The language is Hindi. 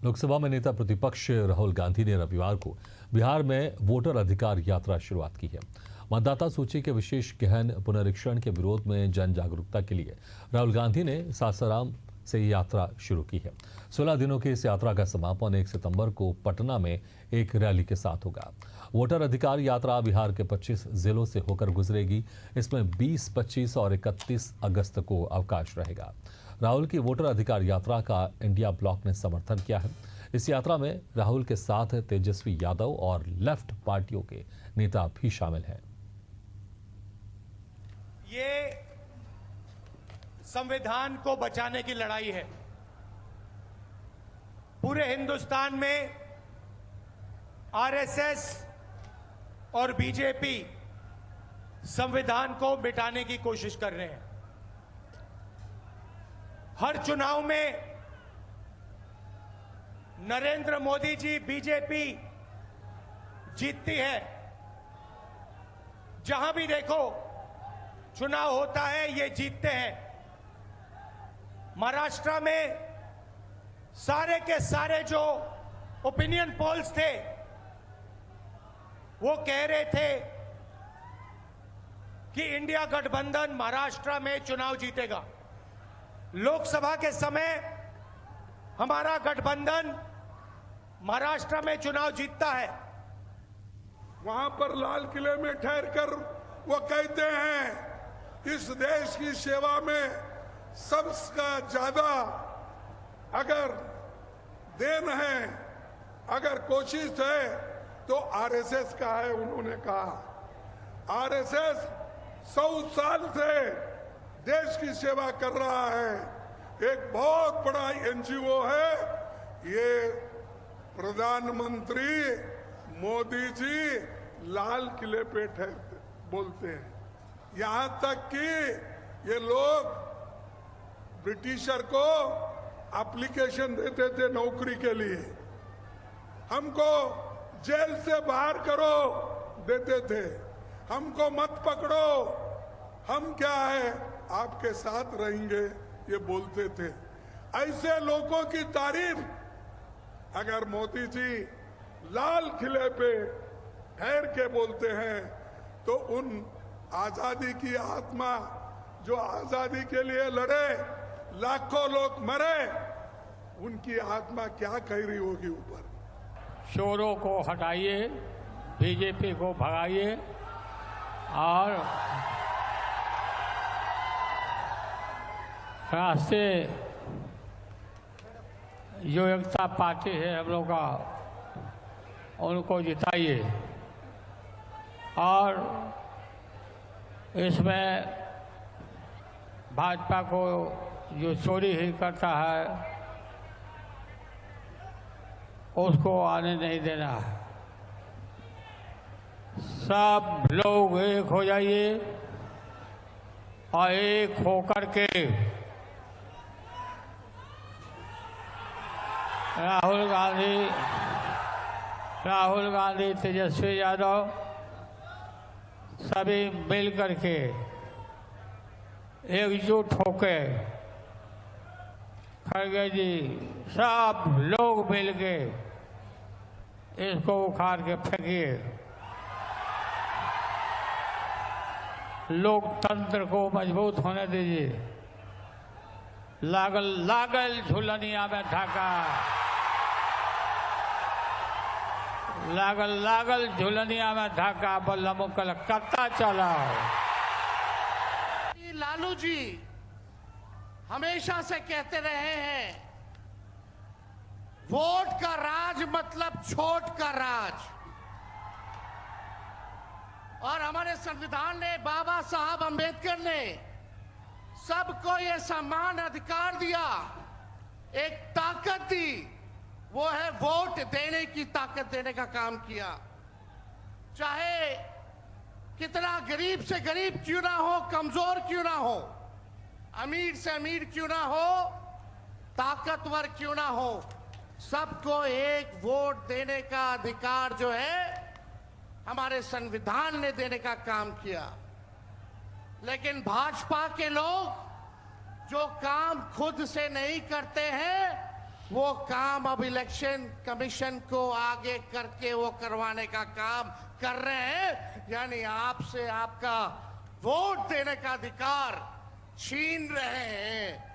लोकसभा में नेता प्रतिपक्ष राहुल गांधी ने रविवार को बिहार में वोटर अधिकार यात्रा शुरुआत की है। मतदाता सूची के विशेष गहन पुनरीक्षण के विरोध में जन जागरूकता के लिए राहुल गांधी ने सासाराम से यात्रा शुरू की है। 16 दिनों की इस यात्रा का समापन 1 सितंबर को पटना में एक रैली के साथ होगा। वोटर अधिकार यात्रा बिहार के 25 जिलों से होकर गुजरेगी। इसमें 20, 25 और 31 अगस्त को अवकाश रहेगा। राहुल की वोटर अधिकार यात्रा का इंडिया ब्लॉक ने समर्थन किया है। इस यात्रा में राहुल के साथ तेजस्वी यादव और लेफ्ट पार्टियों के नेता भी शामिल हैं। ये संविधान को बचाने की लड़ाई है। पूरे हिंदुस्तान में आरएसएस और बीजेपी संविधान को मिटाने की कोशिश कर रहे हैं। हर चुनाव में नरेंद्र मोदी जी बीजेपी जीतती है। जहां भी देखो चुनाव होता है ये जीतते हैं। महाराष्ट्र में सारे के सारे जो ओपिनियन पोल्स थे वो कह रहे थे कि इंडिया गठबंधन महाराष्ट्र में चुनाव जीतेगा। लोकसभा के समय हमारा गठबंधन महाराष्ट्र में चुनाव जीतता है। वहां पर लाल किले में ठहर कर वो कहते हैं इस देश की सेवा में सबसे ज्यादा अगर देन है, अगर कोशिश है तो आरएसएस का है। उन्होंने कहा आरएसएस 100 साल से देश की सेवा कर रहा है। एक बहुत बड़ा एनजीओ है। ये प्रधानमंत्री मोदी जी लाल किले पे ठहरते बोलते हैं। यहां तक कि ये लोग ब्रिटिशर को एप्लीकेशन देते थे नौकरी के लिए, हमको जेल से बाहर करो देते थे, हमको मत पकड़ो, हम क्या है आपके साथ रहेंगे ये बोलते थे। ऐसे लोगों की तारीफ अगर मोदी जी लाल किले पे ठहर के बोलते हैं तो उन आजादी की आत्मा जो आजादी के लिए लड़े, लाखों लोग मरे, उनकी आत्मा क्या कह रही होगी ऊपर। चोरों को हटाइए, बीजेपी को भगाइए और राष्ट्रीय जो एकता पार्टी है हम लोग का, उनको जिताइए। और इसमें भाजपा को जो चोरी ही करता है उसको आने नहीं देना है। सब लोग एक हो जाइए और एक होकर के राहुल गांधी, तेजस्वी यादव सभी मिल करके एकजुट होके, खड़गे जी सब लोग मिल के इसको उखाड़ के फेंकिए। लोकतंत्र को मजबूत होने दीजिए। लागल लागल झुलनिया में ढाका, लागल लागल झुलनिया में ढाका, बल्लम कलकत्ता चला। लालू जी हमेशा से कहते रहे हैं वोट का राज मतलब छोट का राज। और हमारे संविधान ने, बाबा साहब अंबेडकर ने सबको ये समान अधिकार दिया, एक ताकत दी, वो है वोट देने की ताकत देने का काम किया। चाहे कितना गरीब से गरीब क्यों ना हो, कमजोर क्यों ना हो, अमीर से अमीर क्यों ना हो, ताकतवर क्यों ना हो, सबको एक वोट देने का अधिकार जो है हमारे संविधान ने देने का काम किया। लेकिन भाजपा के लोग जो काम खुद से नहीं करते हैं वो काम अब इलेक्शन कमीशन को आगे करके वो करवाने का काम कर रहे हैं, यानी आपसे आपका वोट देने का अधिकार छीन रहे हैं।